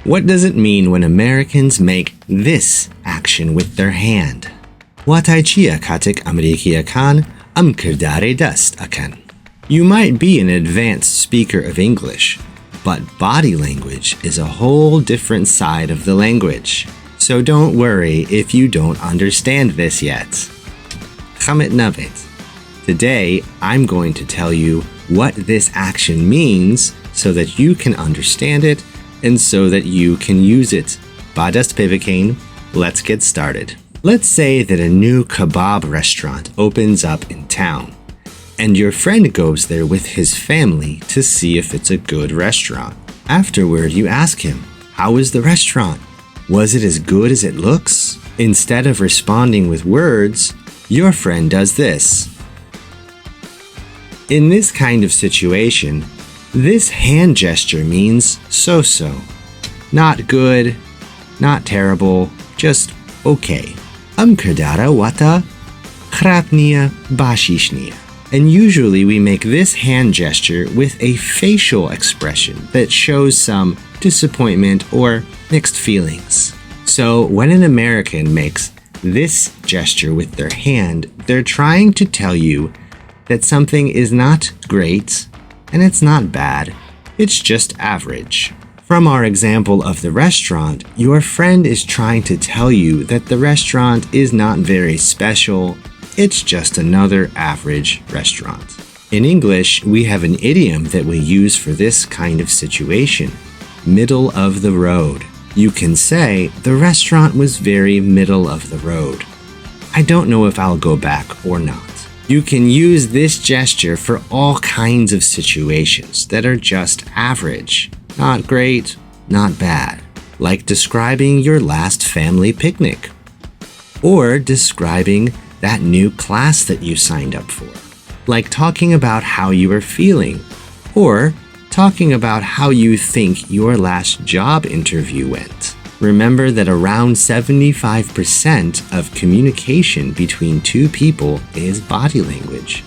What does it mean when Americans make this action with their hand? واتای چیە کاتێک ئەمریکیەکان ئەم کردارەی دەست ئەکەن؟ You might be an advanced speaker of English, but body language is a whole different side of the language. So don't worry if you don't understand this yet. Chamit Navet. Today, I'm going to tell you what this action means so that you can understand it and so that you can use it. Badast Pivakain, let's get started. Let's say that a new kebab restaurant opens up in town, and your friend goes there with his family to see if it's a good restaurant. Afterward, you ask him, how is the restaurant? Was it as good as it looks? Instead of responding with words, your friend does this. In this kind of situation, this hand gesture means so-so. Not good, not terrible, just okay. Kardara wata, خراپ نییە، باشیش نییە. And usually we make this hand gesture with a facial expression that shows some disappointment or mixed feelings. So when an American makes this gesture with their hand, they're trying to tell you that something is not great and it's not bad, it's just average. From our example of the restaurant, your friend is trying to tell you that the restaurant is not very special, it's just another average restaurant. In English, we have an idiom that we use for this kind of situation, middle of the road. You can say, the restaurant was very middle of the road. I don't know if I'll go back or not. You can use this gesture for all kinds of situations that are just average. Not great, not bad. Like describing your last family picnic. Or describing that new class that you signed up for. Like talking about how you are feeling. Or talking about how you think your last job interview went. Remember that around 75% of communication between two people is body language.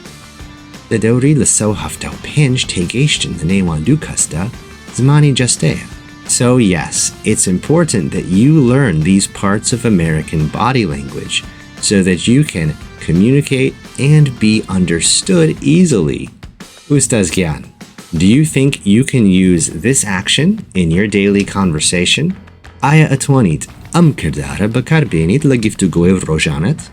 The dowry l'so haftaw pinch tegashtin the newandu kasta, zmani jەستەy. So yes, it's important that you learn these parts of American body language so that you can communicate and be understood easily. Ustaz Gyan, do you think you can use this action in your daily conversation? Aya atwanit kardara bakarbinit lagiftugoy rojanet?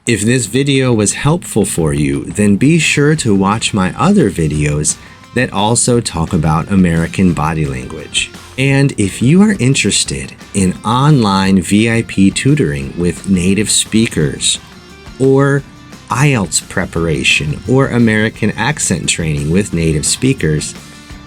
If this video was helpful for you, then be sure to watch my other videos that also talk about American body language. And if you are interested in online VIP tutoring with native speakers, or IELTS preparation, or American accent training with native speakers,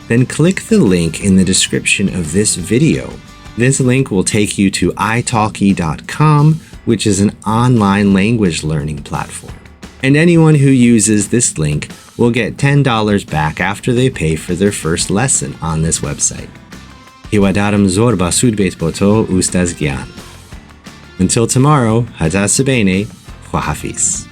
then click the link in the description of this video. This link will take you to italki.com, which is an online language learning platform. And anyone who uses this link will get $10 back after they pay for their first lesson on this website. Hiwadaram zor basud beit boto ustaz gyan. Until tomorrow, hata sabene, Hafiz.